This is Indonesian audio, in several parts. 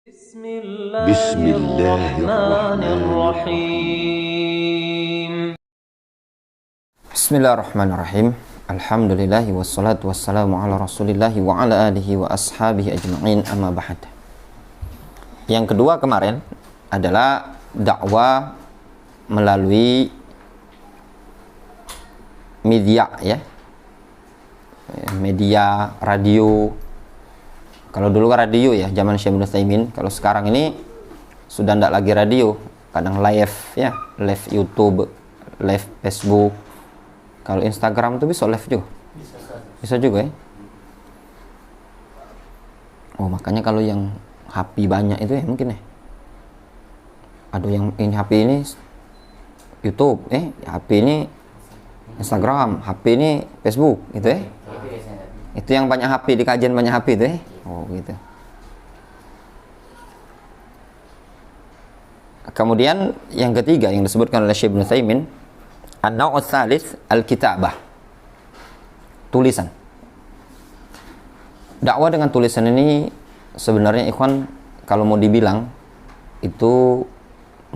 Bismillahirrahmanirrahim. Bismillahirrahmanirrahim. Alhamdulillahi wassalatu wassalamu ala rasulillahi wa ala alihi wa ashabihi ajma'in, amma ba'd. Yang kedua kemarin adalah dakwah melalui media, ya, media radio. Kalau dulu kan radio, ya, zaman Syekh Ibnu Utsaimin. Kalau sekarang ini sudah tidak lagi radio, kadang live, ya, live YouTube, live Facebook. Kalau Instagram tuh bisa live juga, bisa juga, ya. Oh, makanya kalau yang HP banyak itu, ya, mungkin, ya, aduh, yang ini HP ini YouTube, HP ini Instagram, HP ini Facebook, gitu, ya. Itu yang banyak HP, di kajian banyak HP itu, ya. Oh, gitu. Kemudian yang ketiga yang disebutkan oleh Syekh Ibnu Utsaimin, an-naw'u tsalits al-kitabah, tulisan. Dakwah dengan tulisan ini sebenarnya, ikhwan, kalau mau dibilang itu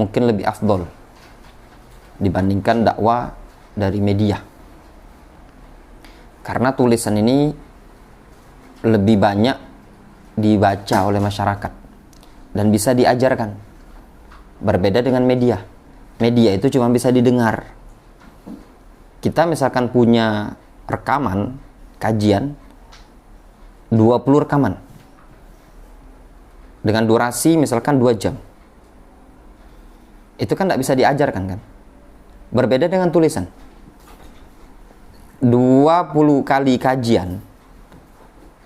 mungkin lebih afdol dibandingkan dakwah dari media. Karena tulisan ini lebih banyak dibaca oleh masyarakat dan bisa diajarkan. Berbeda dengan media. Media itu cuma bisa didengar. Kita misalkan punya rekaman kajian 20 rekaman dengan durasi misalkan 2 jam. Itu kan tidak bisa diajarkan, kan? Berbeda dengan tulisan. 20 kali kajian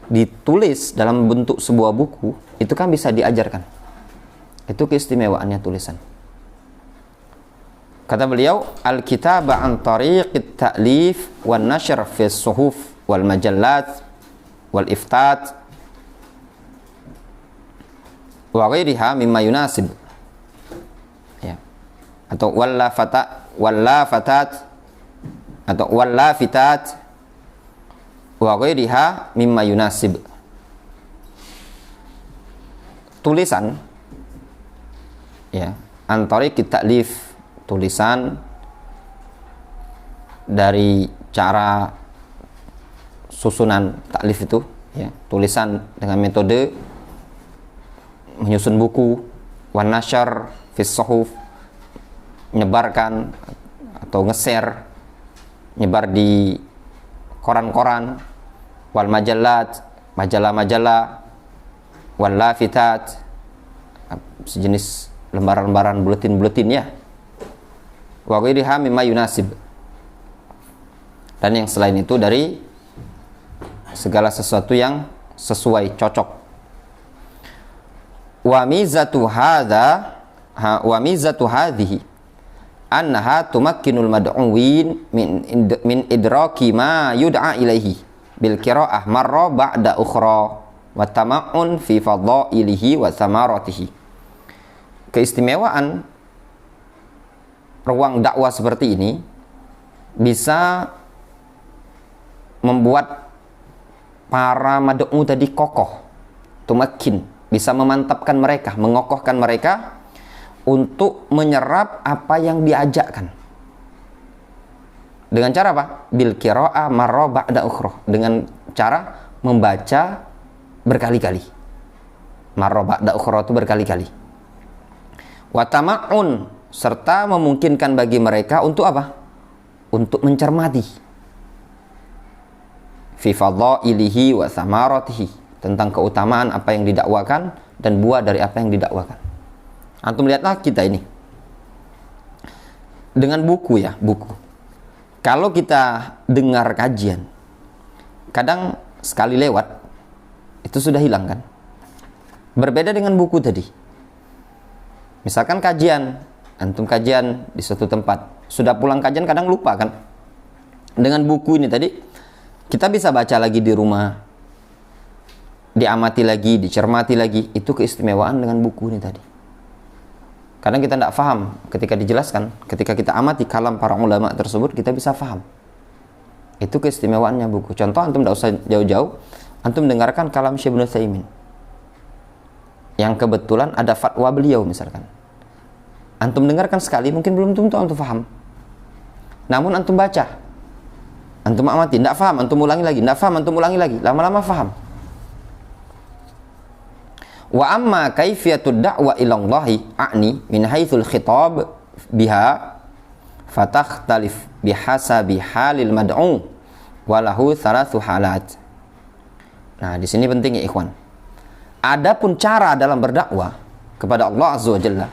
ditulis dalam bentuk sebuah buku, itu kan bisa diajarkan. Itu keistimewaannya tulisan. Kata beliau, al-kitaba an tariqit ta'lif wan nashr fi suhuf wal majallat wal iftat wa ghairiha mimma yunasib, ya, atau wallafatat atau wallafitat wa ghairiha mimma yunasib. Tulisan, ya, antara kita ta'lif, tulisan dari cara susunan ta'lif itu, ya, tulisan dengan metode menyusun buku, wan nasyar fis suhuf, menyebarkan atau nge-share, nyebar di koran-koran, wal majallat, majalah-majalah, wal lafitat, sejenis lembaran-lembaran buletin-buletin, ya, wa ghairiha mimma yunasib, dan yang selain itu dari segala sesuatu yang sesuai, cocok. Wa mizatu hadhihi annaha tumakkinul mad'uwin min idraki ma yud'a ilaihi bil qira'ah marra ba'da ukhra wa tama'un fi fadhailihi wa samaratihi. Keistimewaan ruang dakwah seperti ini bisa membuat para mad'u tadi kokoh, tumakkin, bisa memantapkan mereka, mengokohkan mereka untuk menyerap apa yang diajakkan. Dengan cara apa? Bil qira'ah marra ba'da ukhra, dengan cara membaca berkali-kali. Marra ba'da ukhra itu berkali-kali. Wa tama'un, serta memungkinkan bagi mereka untuk apa? Untuk mencermati fi fadhailihi wa samaratihi, tentang keutamaan apa yang didakwakan dan buah dari apa yang didakwakan. Antum lihatlah kita ini dengan buku, ya, buku. Kalau kita dengar kajian, kadang sekali lewat itu sudah hilang, kan? Berbeda dengan buku tadi. Misalkan kajian, antum kajian di suatu tempat, sudah pulang kajian kadang lupa, kan? Dengan buku ini tadi kita bisa baca lagi di rumah, diamati lagi, dicermati lagi. Itu keistimewaan dengan buku ini tadi. Kadang kita tidak faham ketika dijelaskan, ketika kita amati kalam para ulama tersebut, kita bisa faham. Itu keistimewaannya buku. Contoh, antum tidak usah jauh-jauh, antum dengarkan kalam Syekh Ibnu Utsaimin. yang kebetulan ada fatwa beliau misalkan. Antum dengarkan sekali, mungkin belum tentu antum paham. Namun antum baca, antum amati, tidak paham, antum ulangi lagi, tidak paham, antum ulangi lagi, lama-lama paham. Wa amma kaifiyatud da'wa ilallahi a'ni min haitsul khitab biha fatakhtalif bihasabi halil mad'u walahu thalathu halat. Nah, di sini penting ya ikhwan. Adapun cara dalam berdakwah kepada Allah Azza wa Jalla,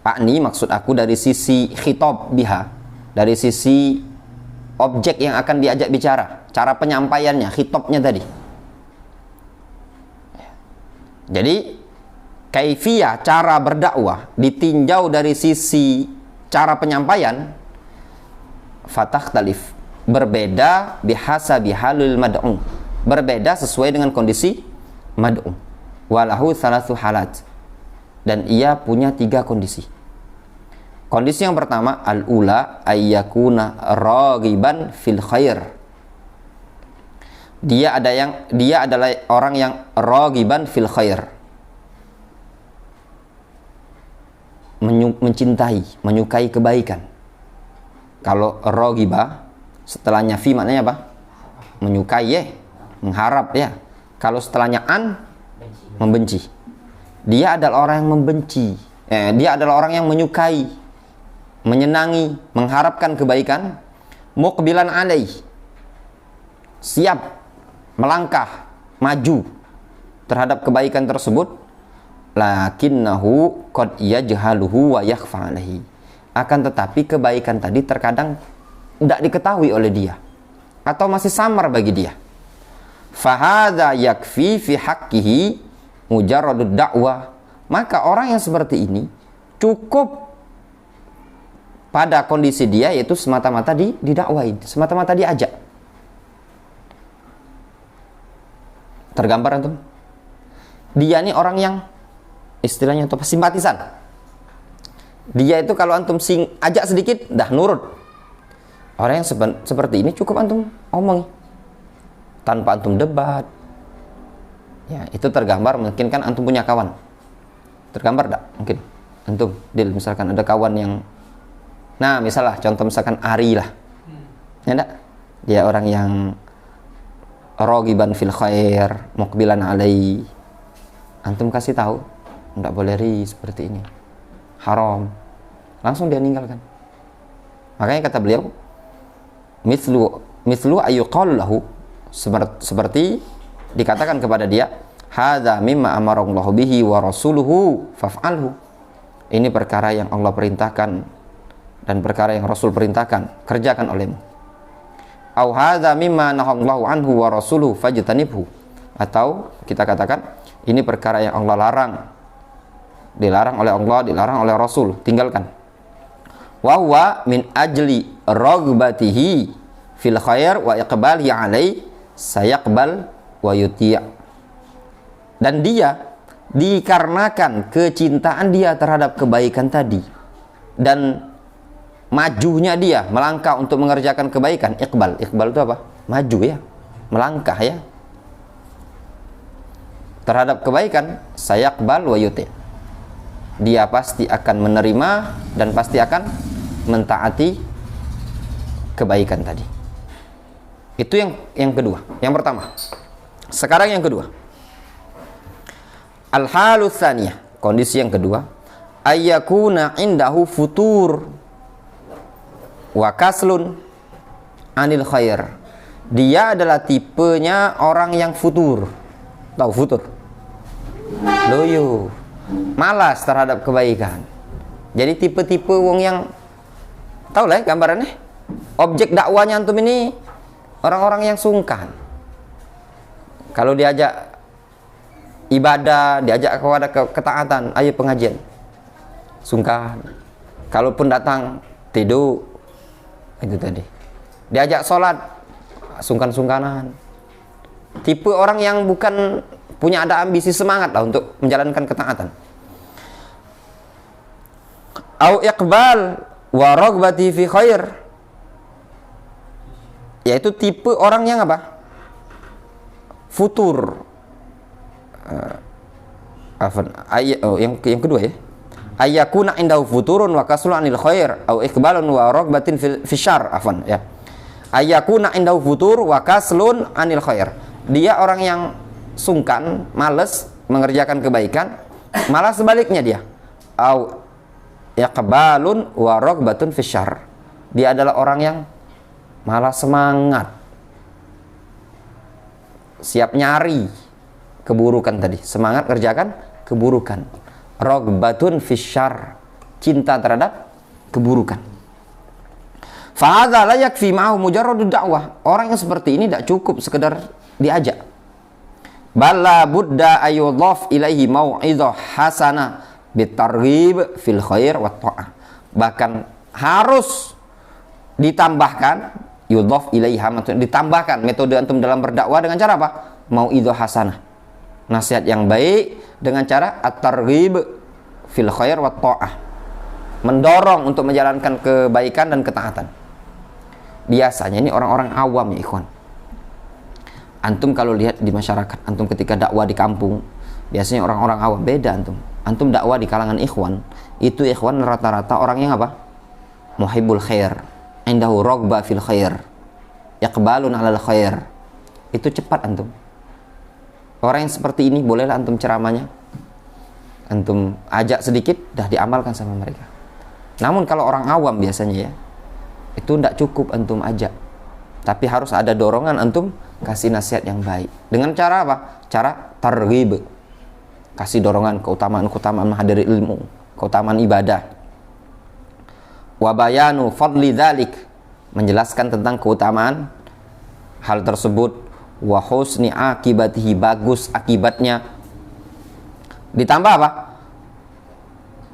a'ni maksud aku dari sisi khitab biha, dari sisi objek yang akan diajak bicara, cara penyampaiannya, khitabnya tadi. Jadi kaifiyah cara berdakwah ditinjau dari sisi cara penyampaian, fatakhtalif, berbeda bihasabi halil mad'u, berbeda sesuai dengan kondisi mad'u. Walahu thalathu halat, dan ia punya 3 kondisi. Kondisi yang pertama, al-ula ayyakuna raghiban fil khair. Dia adalah orang yang raghiban fil khair, mencintai, menyukai kebaikan. Kalau raghiba setelahnya fi maknanya apa? Menyukai ya, mengharap ya. Kalau setelahnya an, membenci. Dia adalah orang yang membenci. Dia adalah orang yang menyukai, menyenangi, mengharapkan kebaikan. Muqbilan alaih, siap melangkah maju terhadap kebaikan tersebut. Lakinnahu qad yajhaluhu wa yakhfa alaihi, akan tetapi kebaikan tadi terkadang tidak diketahui oleh dia atau masih samar bagi dia. Fahadha yakfi fi haqqihi mujarradud da'wah, maka orang yang seperti ini cukup pada kondisi dia, yaitu semata-mata didakwain, semata-mata diajak. Tergambar antum? Dia ini orang yang istilahnya itu simpatisan. Dia itu kalau antum ajak sedikit dah nurut. Orang yang seperti ini cukup antum omong tanpa antum debat. Ya, itu tergambar. Mungkin kan antum punya kawan. Tergambar tak? Mungkin antum misalkan ada kawan yang, nah misalnya contoh misalkan Ari lah. Ya enggak? Dia orang yang raghiban fil khair, muqbilan alai. Antum kasih tahu, enggak boleh seperti ini, haram, langsung dia ninggalkan. Makanya kata beliau, mithlu ayyuqalu lahu, seperti dikatakan kepada dia, hadza mimma amarallahu bihi wa rasuluhu faf'alhu. Ini perkara yang Allah perintahkan dan perkara yang Rasul perintahkan, kerjakan olehmu. Au hadza mimma nahallahu anhu wa rasuluhu fajtanibhu, atau kita katakan ini perkara yang Allah larang, dilarang oleh Allah, dilarang oleh Rasul, tinggalkan. Wa huwa min ajli ragbatihi fil khair wa iqbalihi alai sayaqbal wa yuti'. Dan dia dikarenakan kecintaan dia terhadap kebaikan tadi dan majunya dia melangkah untuk mengerjakan kebaikan, iqbal itu apa? Maju ya, melangkah ya terhadap kebaikan, sayaqbal wa yuti', dia pasti akan menerima dan pasti akan mentaati kebaikan tadi. Itu yang kedua, yang pertama. Sekarang yang kedua, al-halu tsaniyah, kondisi yang kedua, ayyakuna indahu futur wa kaslun anil khair. Dia adalah tipenya orang yang futur. Tahu futur? Loyo, malas terhadap kebaikan. Jadi tipe-tipe wong yang, tahu lah gambarannya, objek dakwanya antum ini orang-orang yang sungkan. Kalau diajak ibadah, diajak kepada ketaatan, ayo pengajian, sungkan. Kalaupun datang tidur, itu tadi. Diajak sholat, sungkan-sungkanan. Tipe orang yang bukan punya ada ambisi semangat lah untuk menjalankan ketaatan. Au iqbal wa ragbati fi khair, yaitu tipe orang yang apa? Futur, Yang kedua ya. Ayyakuna indahu futurun wa kasulun anil khair au iqbalun wa ragbatin fi syarr, ya. Ayyakuna indahu futur wa kaslun anil khair. Dia orang yang sungkan, malas mengerjakan kebaikan, malah sebaliknya dia. Au iqbalun wa ragbatun fi syarr. Dia adalah orang yang malah semangat, siap nyari keburukan tadi, semangat kerjakan keburukan. Ragbatun fisyarr, cinta terhadap keburukan. Fahadza la yakfi ma'ahu mujarradud da'wah. Orang yang seperti ini tidak cukup sekedar diajak. Balla budda ayyudhaf ilaihi mau'izah hasanah bitarghib fil khair wat ta'ah. Bahkan harus ditambahkan yudhaf ilaiha, ditambahkan metode antum dalam berdakwah dengan cara apa? Mau'izah hasanah, nasihat yang baik dengan cara at-targhib fil khair wat ta'ah, mendorong untuk menjalankan kebaikan dan ketaatan. Biasanya ini orang-orang awam ya ikhwan. Antum kalau lihat di masyarakat, antum ketika dakwah di kampung, biasanya orang-orang awam. Beda antum dakwah di kalangan ikhwan, itu ikhwan rata-rata orang yang apa? Muhibbul khair, indahu raghbah fil khair, iqbalun 'alal khair. Itu cepat antum. Orang yang seperti ini bolehlah antum ceramahnya, antum ajak sedikit, dah diamalkan sama mereka. Namun kalau orang awam biasanya ya, itu tidak cukup antum ajak, tapi harus ada dorongan, antum kasih nasihat yang baik. Dengan cara apa? Cara targhib, kasih dorongan keutamaan menghadiri ilmu, keutamaan ibadah. Wa bayanu fadli dzalik, menjelaskan tentang keutamaan hal tersebut. Wa husni akibatihi, bagus akibatnya. Ditambah apa?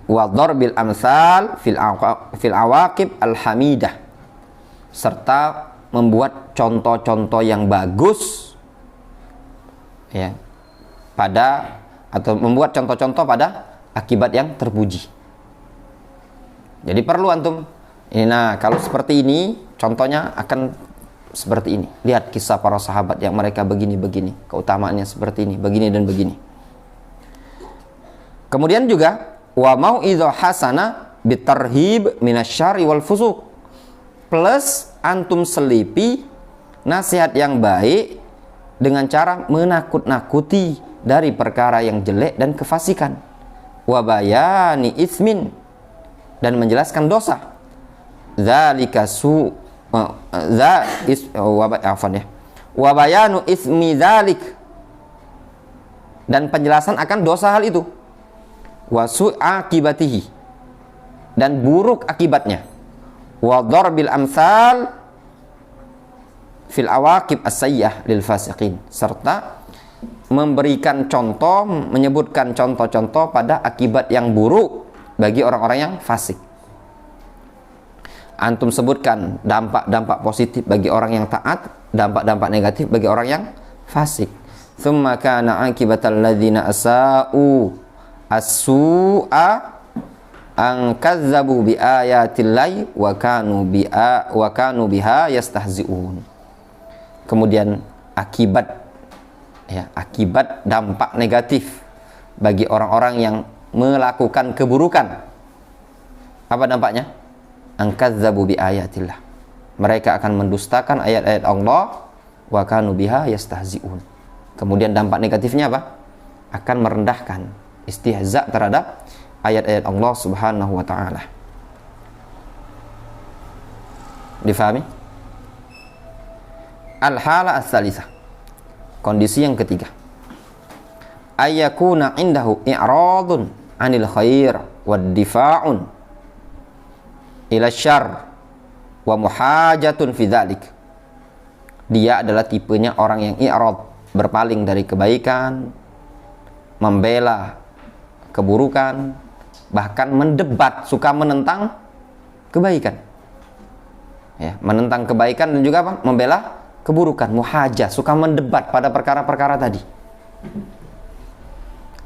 Wa darbil amsal fil awaqib alhamidah, serta membuat contoh-contoh yang bagus ya pada, atau membuat contoh-contoh pada akibat yang terpuji. Jadi perlu antum ini, nah kalau seperti ini contohnya akan seperti ini. Lihat kisah para sahabat yang mereka begini-begini, keutamaannya seperti ini, begini dan begini. Kemudian juga wa mau'izah hasanah bitarhib minasyarri wal fusuq, plus antum selipi nasihat yang baik dengan cara menakut-nakuti dari perkara yang jelek dan kefasikan. Wa bayani ismin, dan menjelaskan dosa. Dzalika wa bayanu ismi dzalik, dan penjelasan akan dosa hal itu. Wa su'aqibatihi, dan buruk akibatnya. Wa darbil amsal fil awaqib as-sayyi'ah lil fasiqin, serta memberikan contoh, menyebutkan contoh-contoh pada akibat yang buruk bagi orang-orang yang fasik. Antum sebutkan dampak-dampak positif bagi orang yang taat, dampak-dampak negatif bagi orang yang fasik. Tsumma kana aqibatal ladzina asa'u as-su'a an kazzabu bi ayatillahi wa kanu biha yastahzi'un. Kemudian akibat dampak negatif bagi orang-orang yang melakukan keburukan. Apa dampaknya? Angkazzabu bi ayatillah, mereka akan mendustakan ayat-ayat Allah, wa kanu biha yastahzi'un. Kemudian dampak negatifnya apa? Akan merendahkan, istihza terhadap ayat-ayat Allah Subhanahu wa ta'ala. Difahami? Al-hala as-salisah, kondisi yang ketiga, ayyakuna indahu i'radun 'anil khair wad difa'un ila syarr wa muhajatun fi dzalik. Dia adalah tipenya orang yang i'rad, berpaling dari kebaikan, membela keburukan, bahkan mendebat, suka menentang kebaikan. Ya, menentang kebaikan dan juga apa? Membela keburukan, muhajah, suka mendebat pada perkara-perkara tadi.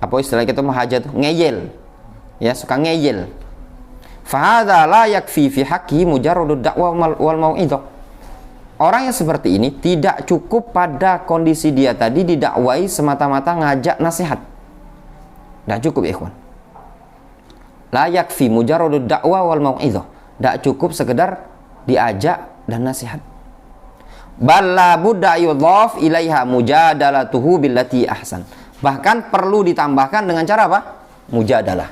Apa istilah kita muhajah tuh? Ngeyel. Ya, suka ngeyel. Fahadza la yakfi fi haqqi mujarradud da'wah wal mau'izah. Orang yang seperti ini tidak cukup pada kondisi dia tadi didakwai semata-mata ngajak nasihat. Tidak cukup ya ikhwan. La yakfi mujarradud da'wah wal mau'izah. Tidak cukup sekedar diajak dan nasihat. Bal la budda yudhaf ilaiha mujadalatuhu billati ahsan. Bahkan perlu ditambahkan dengan cara apa? Mujadalah.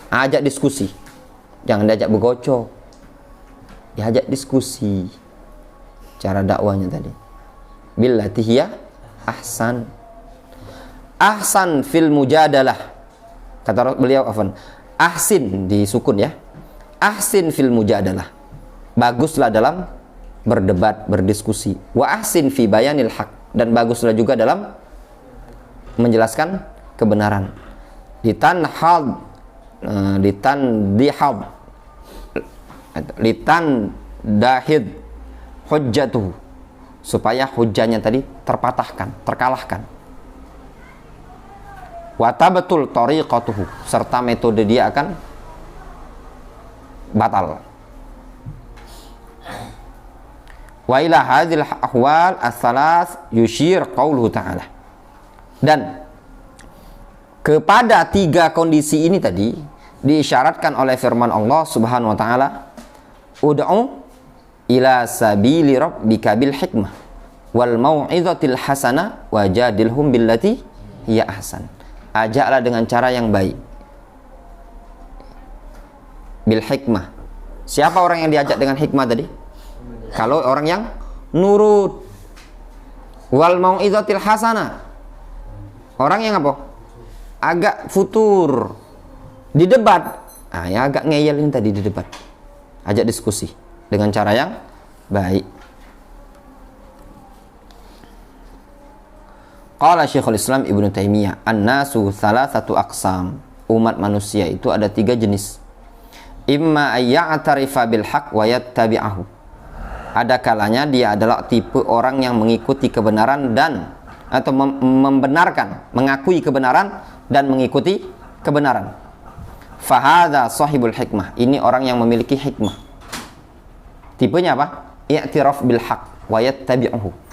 Ajak diskusi. Jangan diajak bergocok. Diajak diskusi. Cara dakwanya tadi. Billati hiya ahsan. Ahsan fil mujadalah. Kata beliau afan. Ahsin disukun ya. Ahsin fil mujadalah. Baguslah dalam berdebat, berdiskusi. Wa ahsin fi bayanil haq. Dan baguslah juga dalam menjelaskan kebenaran. Litanhad litandahid hujjatuhu, supaya hujjahnya tadi terpatahkan, terkalahkan. Wa tabatul tariqatuhu, serta metode dia akan batal. Wa ila hadhil ahwal ats-tsalaats yushir qauluhu ta'ala. Dan kepada tiga kondisi ini tadi diisyaratkan oleh firman Allah Subhanahu wa taala, ud'u ila sabili rabbika bil hikmah wal mau'izatil hasanah wajadilhum billati hiya ahsan. Ajaklah dengan cara yang baik. Bil hikmah. Siapa orang yang diajak dengan hikmah tadi? Kalau orang yang nurut. Wal mau'izatil hasanah. Orang yang apa? Agak futur. Di debat. Nah, yang agak ngeyel ini tadi di debat. Ajak diskusi dengan cara yang baik. Qala Syekhul Islam Ibnu Taimiyah, an-nasu thalathatu aqsam. Umat manusia itu ada tiga jenis. Imma ayya'tarifa bil haqq wa yattabi'ahu. Ada kalanya dia adalah tipe orang yang mengikuti kebenaran dan atau membenarkan, mengakui kebenaran dan mengikuti kebenaran. Fahadha sahibul hikmah. Ini orang yang memiliki hikmah. Tipenya apa? I'tiraf bil haqq wa yattabi'uhu.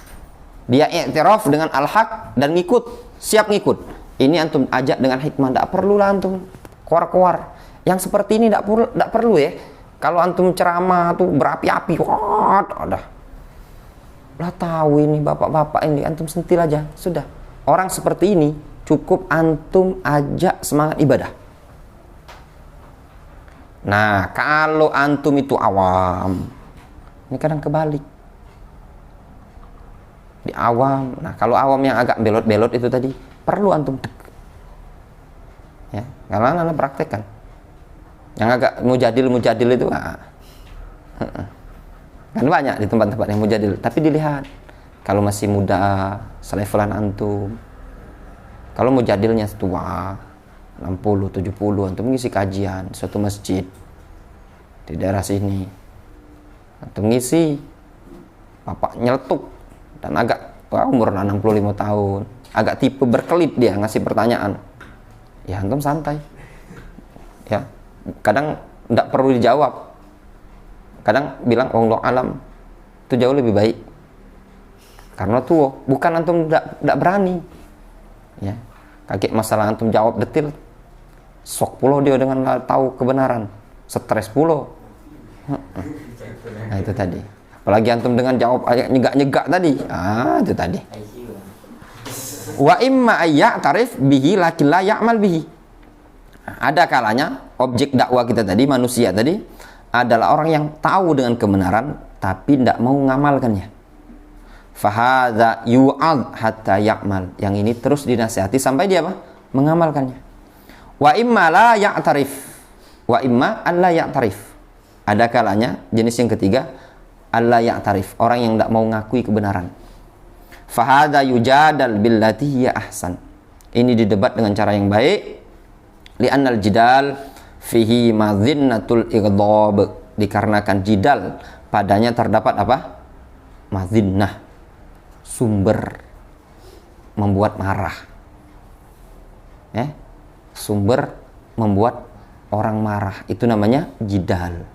Dia i'tiraf dengan al-haq dan ngikut, siap ngikut. Ini antum ajak dengan hikmah, tidak perlulah antum keluar-keluar. Yang seperti ini tidak perlu ya. Kalau antum ceramah tuh berapi-api, udah lah tahu ini bapak-bapak ini, antum sentil aja, sudah. Orang seperti ini cukup antum ajak semangat ibadah. Nah, kalau antum itu awam, ini kadang kebalik. Di awam. Nah, kalau awam yang agak belot-belot itu tadi perlu antum ya, kalau anda praktekkan. Yang agak mujadil itu kan banyak di tempat-tempat yang mujadil, tapi dilihat kalau masih muda selevelan antum. Kalau mujadilnya tua 60, 70, antum ngisi kajian suatu masjid di daerah sini, antum ngisi, bapak nyeletuk dan agak umur 65 tahun, agak tipe berkelit dia ngasih pertanyaan, ya antum santai ya, kadang tidak perlu dijawab, kadang bilang wallahu alam, itu jauh lebih baik karena tua, bukan antum tidak berani ya, kaget masalah antum jawab detil, sok pulau dia dengan tahu kebenaran, stres pulau. Nah itu tadi. Apalagi antum dengan jawab agak nyegak-nyegak tadi. Itu tadi. Wa imma ayya'tarif bihi lakin la ya'mal bihi. Ada kalanya objek dakwah kita tadi, manusia tadi adalah orang yang tahu dengan kebenaran tapi tidak mau mengamalkannya. Fahadza yu'ad hatta ya'mal. Yang ini terus dinasihati sampai dia apa? Mengamalkannya. Wa imma la ya'tarif. Wa imma an la ya'tarif. Ada kalanya jenis yang ketiga, Allah ya'tarif, orang yang tidak mau ngakui kebenaran. Fahadha yujadal billati hiya ahsan. Ini didebat dengan cara yang baik. Li'annal jidal fihi madzinnatul ighdab. Dikarenakan jidal padanya terdapat apa? Madzinnah, sumber membuat marah. Sumber membuat orang marah. Itu namanya jidal.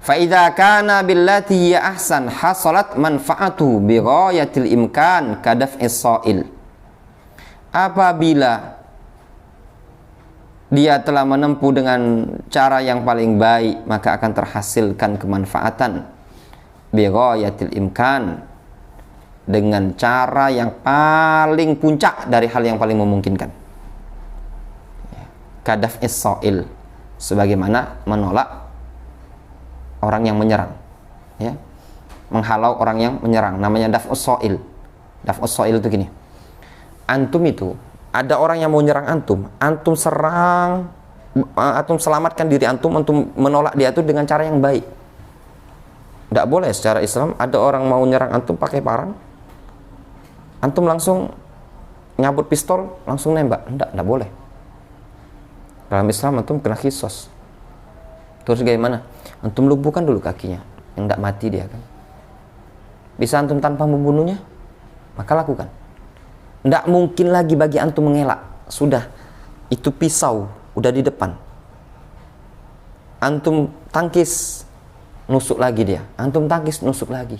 Fa'idha kana billati hiya ahsan hasalat manfaatu bi ghayatil imkan kadaf'is sa'il. Apabila dia telah menempuh dengan cara yang paling baik, maka akan terhasilkan kemanfaatan bighayatil imkan, dengan cara yang paling puncak dari hal yang paling memungkinkan. Kadaf is-sa'il, sebagaimana menolak orang yang menyerang, ya, menghalau orang yang menyerang, namanya daf'us sa'il. Daf'us sa'il itu gini, antum itu ada orang yang mau nyerang antum, antum serang, antum selamatkan diri antum menolak dia itu dengan cara yang baik. Tidak boleh secara Islam ada orang mau nyerang antum pakai parang, antum langsung nyabut pistol, langsung nembak. Tidak boleh. Dalam Islam antum kena kisos. Terus gimana? Antum lumpuhkan dulu kakinya, yang tidak mati dia kan. Bisa antum tanpa membunuhnya, maka lakukan. Tidak mungkin lagi bagi antum mengelak. Sudah, itu pisau udah di depan, antum tangkis, nusuk lagi dia, antum tangkis, nusuk lagi,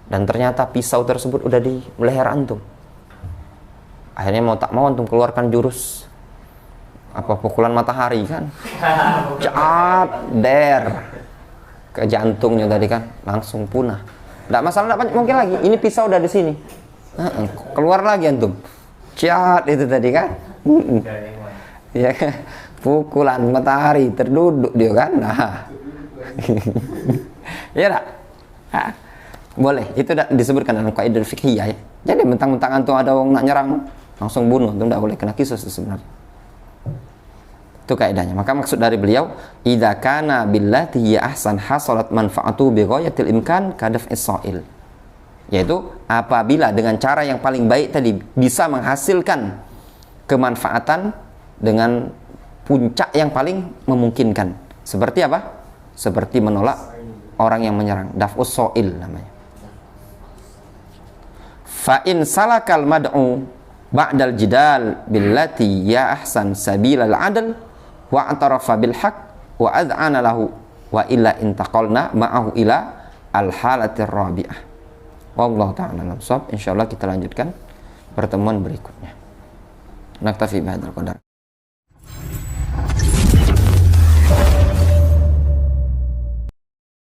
dan ternyata pisau tersebut udah di leher antum. Akhirnya mau tak mau antum keluarkan jurus apa, pukulan matahari kan, cat der ke jantungnya tadi kan, langsung punah. Tidak masalah, tidak mungkin lagi, ini pisau udah di sini. Keluar lagi antum, cat itu tadi kan, ya kan, pukulan matahari terduduk dia kan, nah, ya tak, boleh, itu disebutkan dalam kaidah fikhiyah ya. Jadi mentang-mentang antum ada orang nak nyerang, langsung bunuh, antum tidak boleh, kena kisos sebenarnya. Itu kaidahnya. Maka maksud dari beliau, idza kana billati ya ahsan hasalat manfaatu bi ghayatil imkan kadaf is-sa'il, yaitu apabila dengan cara yang paling baik tadi bisa menghasilkan kemanfaatan dengan puncak yang paling memungkinkan. Seperti apa? Seperti menolak orang yang menyerang, daf'us sa'il namanya. Fa in salakal mad'u ba'dal jidal billati ya ahsan sabilal adl wa atarafa bil haqq wa ad'ana lahu wa illa intaqalna ma'ahu ila al halatir rabi'ah. Wallahu ta'ala alam shawab. Insyaallah kita lanjutkan pertemuan berikutnya. Naktafi bihadzal qadar.